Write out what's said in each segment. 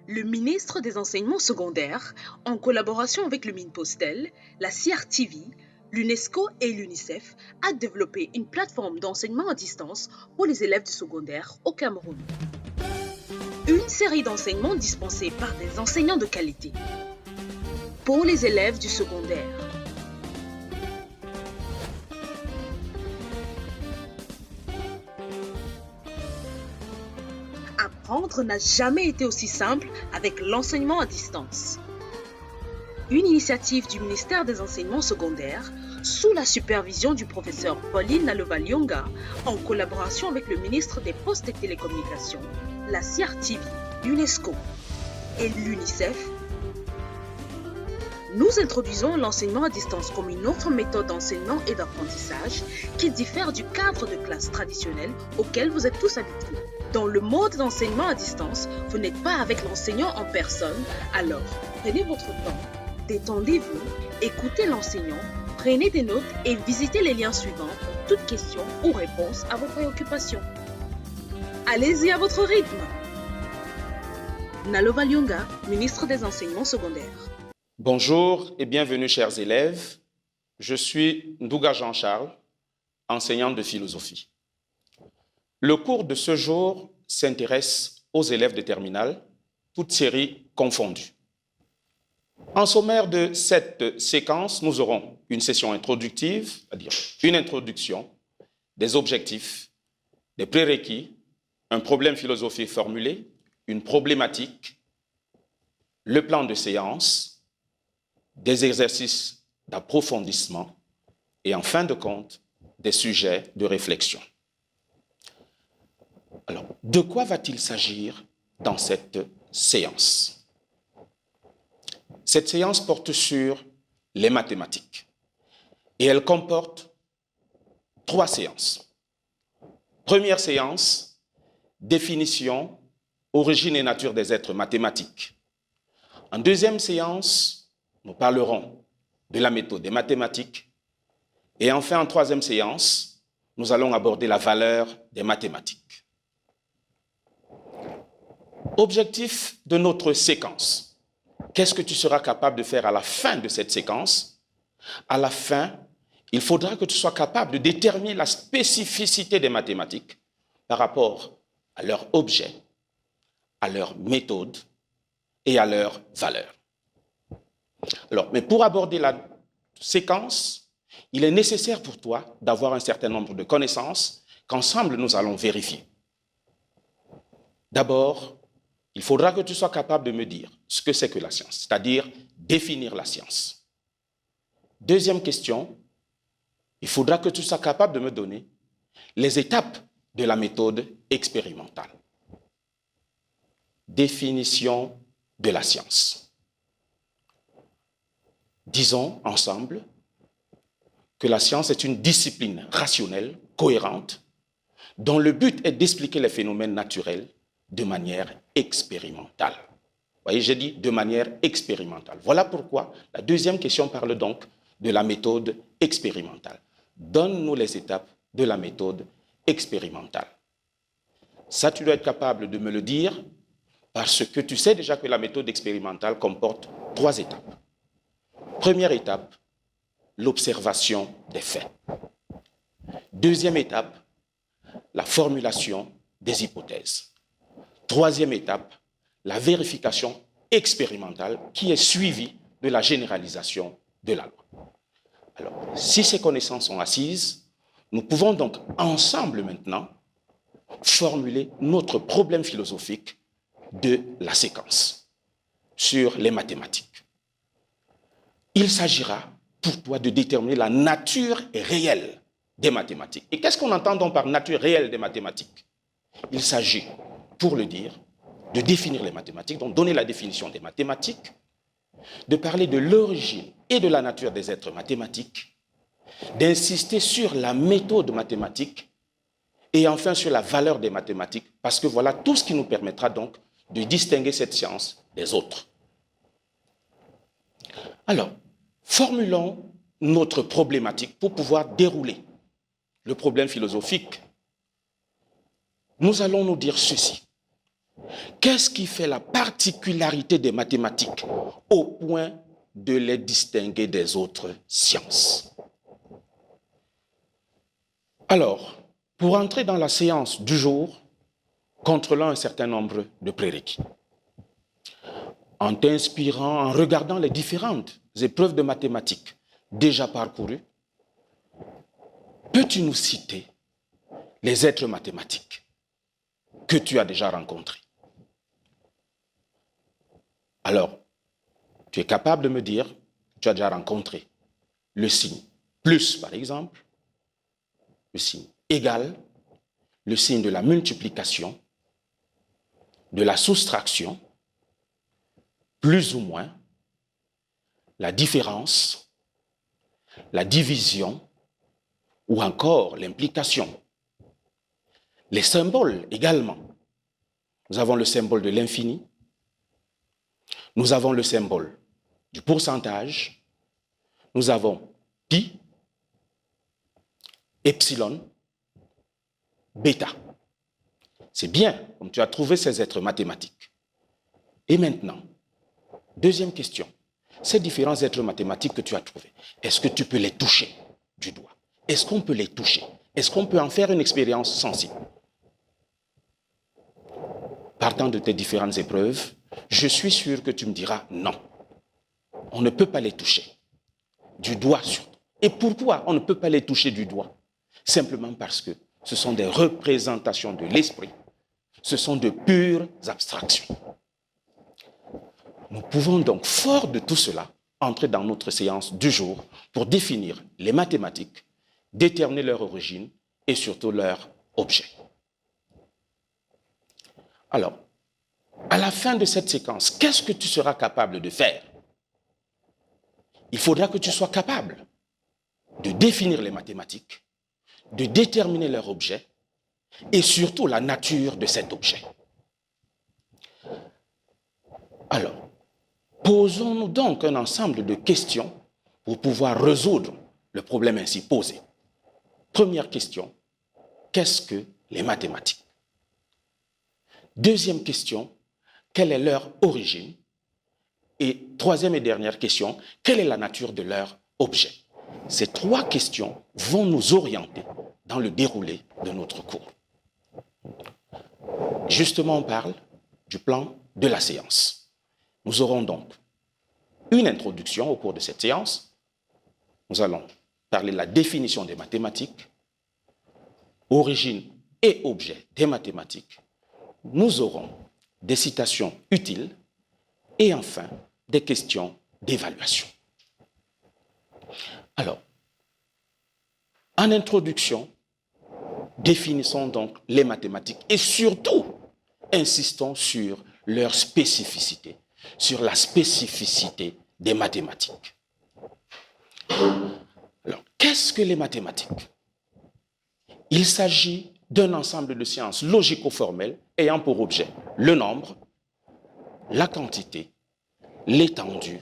Le ministre des Enseignements secondaires, en collaboration avec le Minpostel, la CRTV, l'UNESCO et l'UNICEF, a développé une plateforme d'enseignement à distance pour les élèves du secondaire au Cameroun. Une série d'enseignements dispensés par des enseignants de qualité. Pour les élèves du secondaire. Apprendre n'a jamais été aussi simple avec l'enseignement à distance. Une initiative du ministère des Enseignements secondaires sous la supervision du professeur Pauline Nalova-Lyonga en collaboration avec le ministre des Postes et Télécommunications, la CRTV, l'UNESCO et l'UNICEF. Nous introduisons l'enseignement à distance comme une autre méthode d'enseignement et d'apprentissage qui diffère du cadre de classe traditionnel auquel vous êtes tous habitués. Dans le mode d'enseignement à distance, vous n'êtes pas avec l'enseignant en personne, alors prenez votre temps, détendez-vous, écoutez l'enseignant, prenez des notes et visitez les liens suivants pour toute question ou réponse à vos préoccupations. Allez-y à votre rythme. Nalova-Lyonga, ministre des Enseignements secondaires. Bonjour et bienvenue chers élèves. Je suis Ndouga Jean-Charles, enseignant de philosophie. Le cours de ce jour s'intéresse aux élèves de terminale, toutes séries confondues. En sommaire de cette séquence, nous aurons une session introductive, c'est-à-dire une introduction, des objectifs, des prérequis, un problème philosophique formulé, une problématique, le plan de séance, des exercices d'approfondissement et en fin de compte, des sujets de réflexion. Alors, de quoi va-t-il s'agir dans cette séance? Cette séance porte sur les mathématiques et elle comporte 3 séances. Première séance, définition, origine et nature des êtres mathématiques. En deuxième séance, nous parlerons de la méthode des mathématiques. Et enfin, en troisième séance, nous allons aborder la valeur des mathématiques. Objectif de notre séquence. Qu'est-ce que tu seras capable de faire à la fin de cette séquence? À la fin, il faudra que tu sois capable de déterminer la spécificité des mathématiques par rapport à leur objet, à leur méthode et à leur valeur. Alors, mais pour aborder la séquence, il est nécessaire pour toi d'avoir un certain nombre de connaissances qu'ensemble nous allons vérifier. D'abord, il faudra que tu sois capable de me dire ce que c'est que la science, c'est-à-dire définir la science. Deuxième question, il faudra que tu sois capable de me donner les étapes de la méthode expérimentale. Définition de la science. Disons ensemble que la science est une discipline rationnelle, cohérente, dont le but est d'expliquer les phénomènes naturels de manière expérimentale. Vous voyez, j'ai dit de manière expérimentale. Voilà pourquoi la deuxième question parle donc de la méthode expérimentale. Donne-nous les étapes de la méthode expérimentale. Ça, tu dois être capable de me le dire parce que tu sais déjà que la méthode expérimentale comporte 3 étapes. Première étape, l'observation des faits. Deuxième étape, la formulation des hypothèses. Troisième étape, la vérification expérimentale qui est suivie de la généralisation de la loi. Alors, si ces connaissances sont assises, nous pouvons donc ensemble maintenant formuler notre problème philosophique de la séquence sur les mathématiques. Il s'agira pour toi de déterminer la nature réelle des mathématiques. Et qu'est-ce qu'on entend donc par nature réelle des mathématiques? Il s'agit, pour le dire, de définir les mathématiques, donc donner la définition des mathématiques, de parler de l'origine et de la nature des êtres mathématiques, d'insister sur la méthode mathématique et enfin sur la valeur des mathématiques, parce que voilà tout ce qui nous permettra donc de distinguer cette science des autres. Alors, formulons notre problématique pour pouvoir dérouler le problème philosophique. Nous allons nous dire ceci. Qu'est-ce qui fait la particularité des mathématiques au point de les distinguer des autres sciences? Alors, pour entrer dans la séance du jour, contrôlons un certain nombre de prérequis. En t'inspirant, en regardant les différentes épreuves de mathématiques déjà parcourues, peux-tu nous citer les êtres mathématiques que tu as déjà rencontrés? Alors, tu es capable de me dire que tu as déjà rencontré le signe plus, par exemple, le signe égal, le signe de la multiplication, de la soustraction, plus ou moins, la différence, la division ou encore l'implication. Les symboles également. Nous avons le symbole de l'infini, nous avons le symbole du pourcentage, nous avons pi, epsilon, bêta. C'est bien, comme tu as trouvé ces êtres mathématiques. Et maintenant, deuxième question. Ces différents êtres mathématiques que tu as trouvés, est-ce que tu peux les toucher du doigt? Est-ce qu'on peut les toucher? Est-ce qu'on peut en faire une expérience sensible? Partant de tes différentes épreuves, je suis sûr que tu me diras non. On ne peut pas les toucher. Du doigt surtout. Et pourquoi on ne peut pas les toucher du doigt? Simplement parce que ce sont des représentations de l'esprit. Ce sont de pures abstractions. Nous pouvons donc, fort de tout cela, entrer dans notre séance du jour pour définir les mathématiques, déterminer leur origine et surtout leur objet. Alors, à la fin de cette séquence, qu'est-ce que tu seras capable de faire? Il faudra que tu sois capable de définir les mathématiques, de déterminer leur objet et surtout la nature de cet objet. Alors, posons-nous donc un ensemble de questions pour pouvoir résoudre le problème ainsi posé. Première question, qu'est-ce que les mathématiques? Deuxième question, quelle est leur origine? Et troisième et dernière question, quelle est la nature de leur objet? Ces trois questions vont nous orienter dans le déroulé de notre cours. Justement, on parle du plan de la séance. Nous aurons donc une introduction au cours de cette séance. Nous allons parler de la définition des mathématiques, origine et objet des mathématiques. Nous aurons des citations utiles et enfin des questions d'évaluation. Alors, en introduction, définissons donc les mathématiques et surtout insistons sur leur spécificité, sur la spécificité des mathématiques. Alors, qu'est-ce que les mathématiques? Il s'agit d'un ensemble de sciences logico-formelles ayant pour objet le nombre, la quantité, l'étendue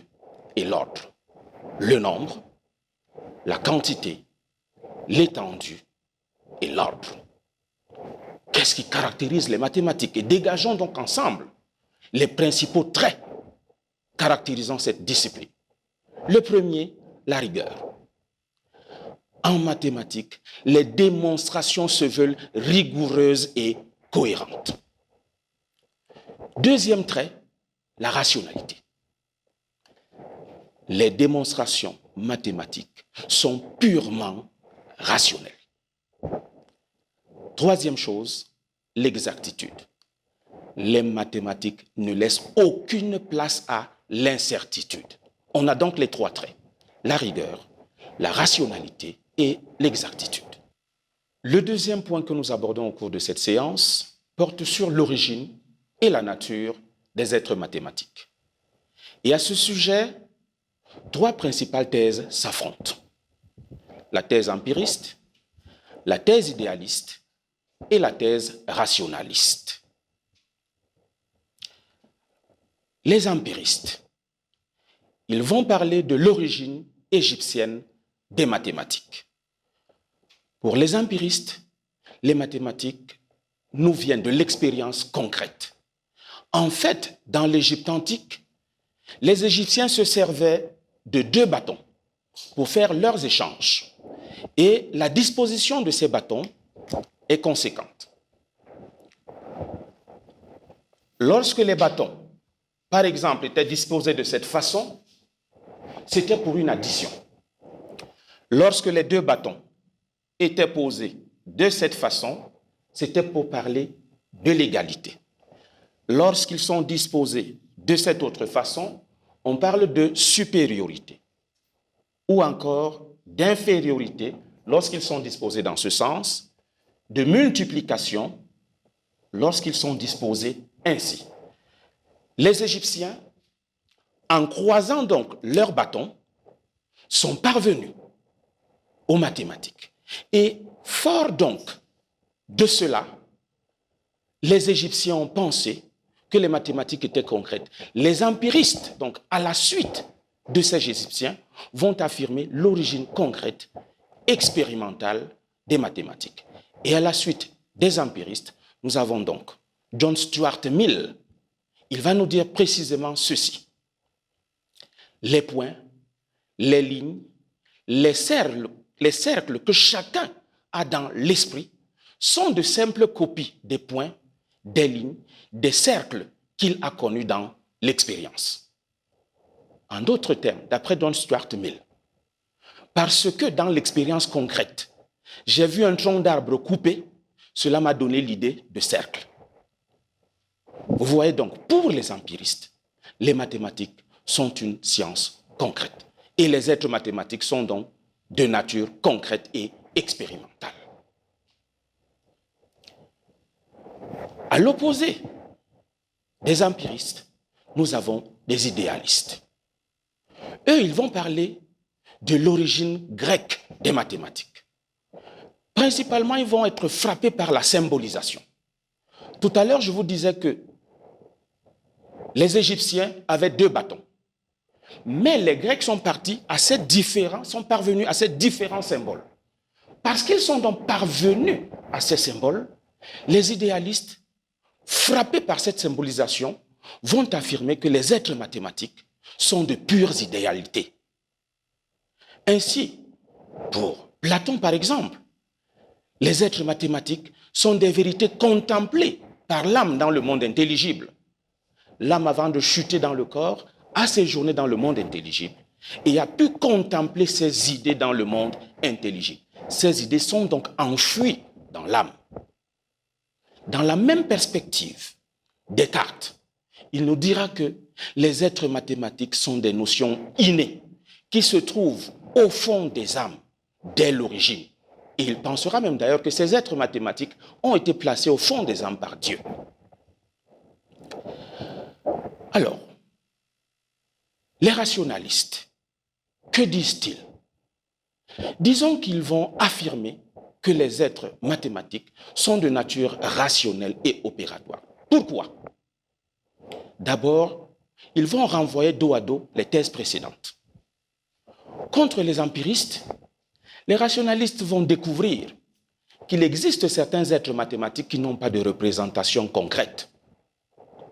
et l'ordre. Le nombre, la quantité, l'étendue et l'ordre. Qu'est-ce qui caractérise les mathématiques? Et dégageons donc ensemble les principaux traits caractérisant cette discipline. Le premier, la rigueur. En mathématiques, les démonstrations se veulent rigoureuses et cohérentes. Deuxième trait, la rationalité. Les démonstrations mathématiques sont purement rationnelles. Troisième chose, l'exactitude. Les mathématiques ne laissent aucune place à l'incertitude. On a donc les trois traits, la rigueur, la rationalité et l'exactitude. Le deuxième point que nous abordons au cours de cette séance porte sur l'origine et la nature des êtres mathématiques. Et à ce sujet, trois principales thèses s'affrontent. La thèse empiriste, la thèse idéaliste et la thèse rationaliste. Les empiristes, ils vont parler de l'origine égyptienne des mathématiques. Pour les empiristes, les mathématiques nous viennent de l'expérience concrète, En fait, dans l'Égypte antique, les Égyptiens se servaient de 2 bâtons pour faire leurs échanges. Et la disposition de ces bâtons est conséquente. Lorsque les bâtons, par exemple, étaient disposés de cette façon, c'était pour une addition. Lorsque les 2 bâtons étaient posés de cette façon, c'était pour parler de l'égalité. Lorsqu'ils sont disposés de cette autre façon, on parle de supériorité ou encore d'infériorité lorsqu'ils sont disposés dans ce sens, de multiplication lorsqu'ils sont disposés ainsi. Les Égyptiens, en croisant donc leurs bâtons, sont parvenus aux mathématiques. Et fort donc de cela, les Égyptiens ont pensé que les mathématiques étaient concrètes. Les empiristes, donc à la suite de ces Égyptiens, vont affirmer l'origine concrète, expérimentale des mathématiques. Et à la suite des empiristes, nous avons donc John Stuart Mill. Il va nous dire précisément ceci. Les points, les lignes, les cercles que chacun a dans l'esprit sont de simples copies des points, des lignes, des cercles qu'il a connus dans l'expérience. En d'autres termes, d'après John Stuart Mill, parce que dans l'expérience concrète, j'ai vu un tronc d'arbre coupé, cela m'a donné l'idée de cercle. Vous voyez donc, pour les empiristes, les mathématiques sont une science concrète. Et les êtres mathématiques sont donc de nature concrète et expérimentale. À l'opposé des empiristes, nous avons des idéalistes. Eux, ils vont parler de l'origine grecque des mathématiques. Principalement, ils vont être frappés par la symbolisation. Tout à l'heure, je vous disais que les Égyptiens avaient 2 bâtons. Mais les Grecs sont parvenus à ces différents symboles. Parce qu'ils sont donc parvenus à ces symboles, les idéalistes, frappés par cette symbolisation, vont affirmer que les êtres mathématiques sont de pures idéalités. Ainsi, pour Platon par exemple, les êtres mathématiques sont des vérités contemplées par l'âme dans le monde intelligible. L'âme, avant de chuter dans le corps, a séjourné dans le monde intelligible et a pu contempler ses idées dans le monde intelligible. Ces idées sont donc enfouies dans l'âme. Dans la même perspective, Descartes, il nous dira que les êtres mathématiques sont des notions innées qui se trouvent au fond des âmes dès l'origine. Et il pensera même d'ailleurs que ces êtres mathématiques ont été placés au fond des âmes par Dieu. Alors, les rationalistes, que disent-ils? Disons qu'ils vont affirmer que les êtres mathématiques sont de nature rationnelle et opératoire. Pourquoi? D'abord, ils vont renvoyer dos à dos les thèses précédentes. Contre les empiristes, les rationalistes vont découvrir qu'il existe certains êtres mathématiques qui n'ont pas de représentation concrète.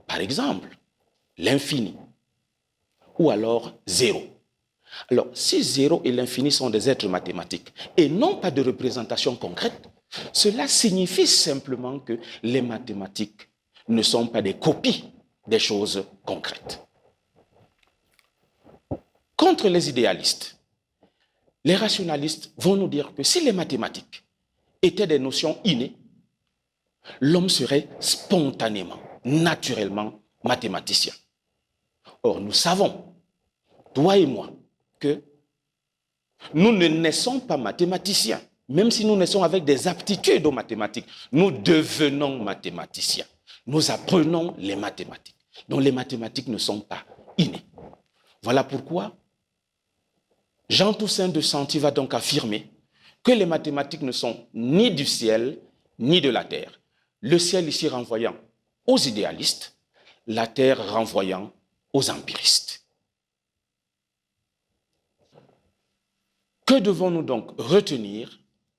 Par exemple, l'infini, ou alors 0. Alors, si 0 et l'infini sont des êtres mathématiques et n'ont pas de représentation concrète, cela signifie simplement que les mathématiques ne sont pas des copies des choses concrètes. Contre les idéalistes, les rationalistes vont nous dire que si les mathématiques étaient des notions innées, l'homme serait spontanément, naturellement mathématicien. Or, nous savons, toi et moi, que nous ne naissons pas mathématiciens. Même si nous naissons avec des aptitudes aux mathématiques, nous devenons mathématiciens. Nous apprenons les mathématiques. Donc les mathématiques ne sont pas innées. Voilà pourquoi Jean Toussaint de Santi va donc affirmer que les mathématiques ne sont ni du ciel, ni de la terre. Le ciel ici renvoyant aux idéalistes, la terre renvoyant aux empiristes. Que devons-nous donc retenir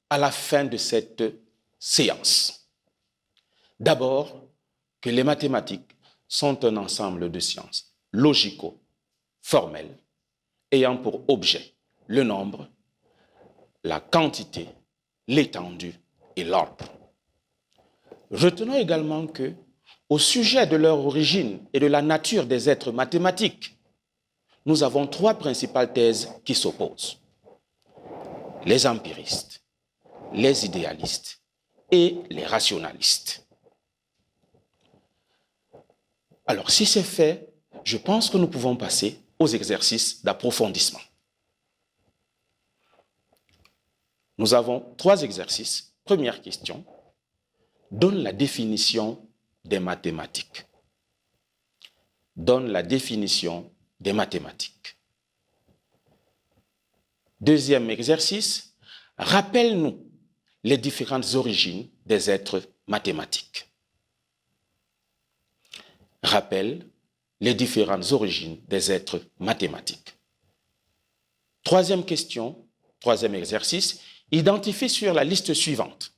à la fin de cette séance? D'abord, que les mathématiques sont un ensemble de sciences logico-formelles ayant pour objet le nombre, la quantité, l'étendue et l'ordre. Retenons également que, au sujet de leur origine et de la nature des êtres mathématiques, nous avons trois principales thèses qui s'opposent. Les empiristes, les idéalistes et les rationalistes. Alors, si c'est fait, je pense que nous pouvons passer aux exercices d'approfondissement. Nous avons trois exercices. Première question, donne la définition des mathématiques. Donne la définition des mathématiques. Deuxième exercice, rappelle-nous les différentes origines des êtres mathématiques. Rappelle les différentes origines des êtres mathématiques. Troisième question, troisième exercice, identifie sur la liste suivante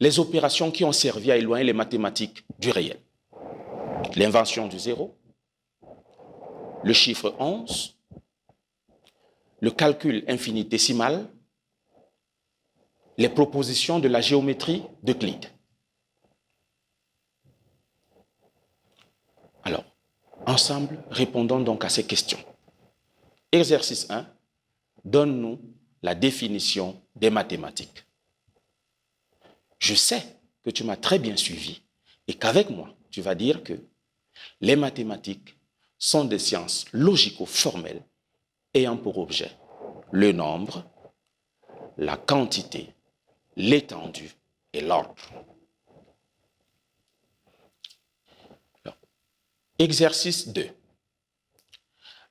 les opérations qui ont servi à éloigner les mathématiques du réel. L'invention du zéro, le chiffre 11, le calcul infinitésimal, les propositions de la géométrie d'Euclide. Alors, ensemble, répondons donc à ces questions. Exercice 1, donne-nous la définition des mathématiques. Je sais que tu m'as très bien suivi et qu'avec moi, tu vas dire que les mathématiques sont des sciences logico-formelles ayant pour objet le nombre, la quantité, l'étendue et l'ordre. Exercice 2.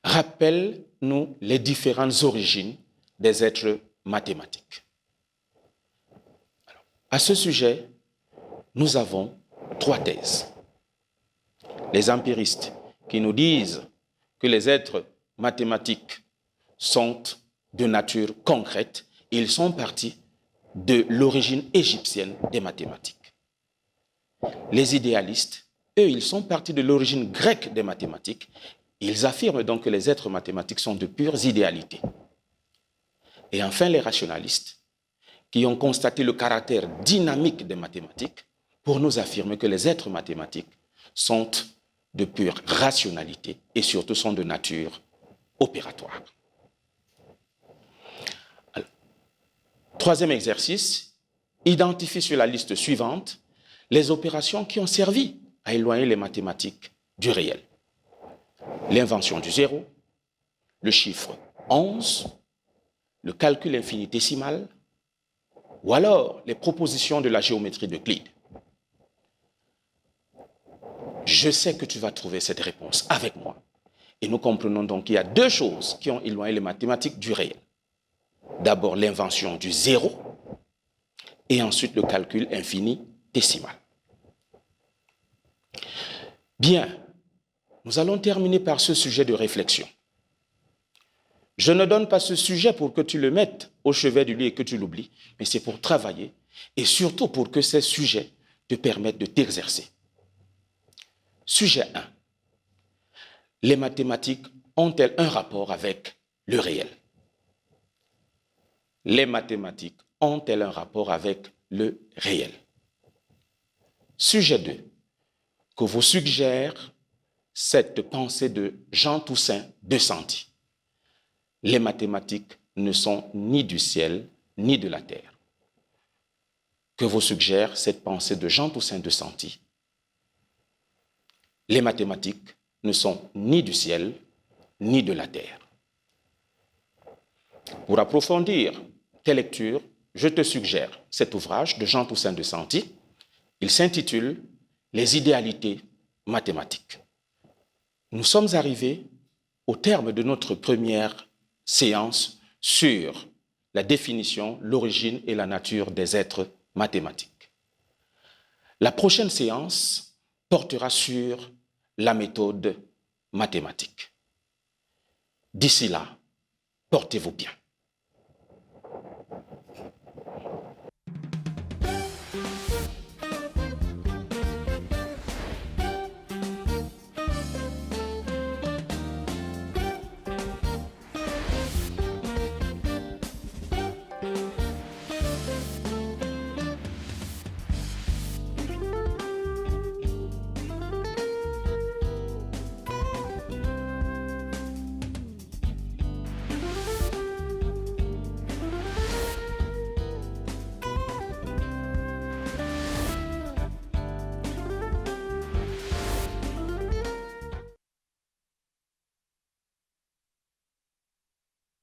Rappelle-nous les différentes origines des êtres mathématiques. Alors, à ce sujet, nous avons trois thèses. Les empiristes qui nous disent que les êtres mathématiques sont de nature concrète, ils sont partis de l'origine égyptienne des mathématiques. Les idéalistes, eux, ils sont partis de l'origine grecque des mathématiques. Ils affirment donc que les êtres mathématiques sont de pures idéalités. Et enfin, les rationalistes, qui ont constaté le caractère dynamique des mathématiques, pour nous affirmer que les êtres mathématiques sont de pure rationalité et surtout sont de nature opératoire. Alors, troisième exercice, identifie sur la liste suivante les opérations qui ont servi à éloigner les mathématiques du réel. L'invention du zéro, le chiffre 11, le calcul infinitésimal, ou alors les propositions de la géométrie d'Euclide. Je sais que tu vas trouver cette réponse avec moi. Et nous comprenons donc qu'il y a deux choses qui ont éloigné les mathématiques du réel. D'abord l'invention du zéro et ensuite le calcul infinitésimal. Bien, nous allons terminer par ce sujet de réflexion. Je ne donne pas ce sujet pour que tu le mettes au chevet du lit et que tu l'oublies, mais c'est pour travailler et surtout pour que ces sujets te permettent de t'exercer. Sujet 1. Les mathématiques ont-elles un rapport avec le réel? Les mathématiques ont-elles un rapport avec le réel? Sujet 2. Que vous suggère cette pensée de Jean Toussaint de Santi. Les mathématiques ne sont ni du ciel ni de la terre. Que vous suggère cette pensée de Jean Toussaint de Santi. Les mathématiques ne sont ni du ciel ni de la terre. Pour approfondir tes lectures, je te suggère cet ouvrage de Jean Toussaint de Santi. Il s'intitule « Les idéalités mathématiques ». Nous sommes arrivés au terme de notre première séance sur la définition, l'origine et la nature des êtres mathématiques. La prochaine séance portera sur la méthode mathématique. D'ici là, portez-vous bien.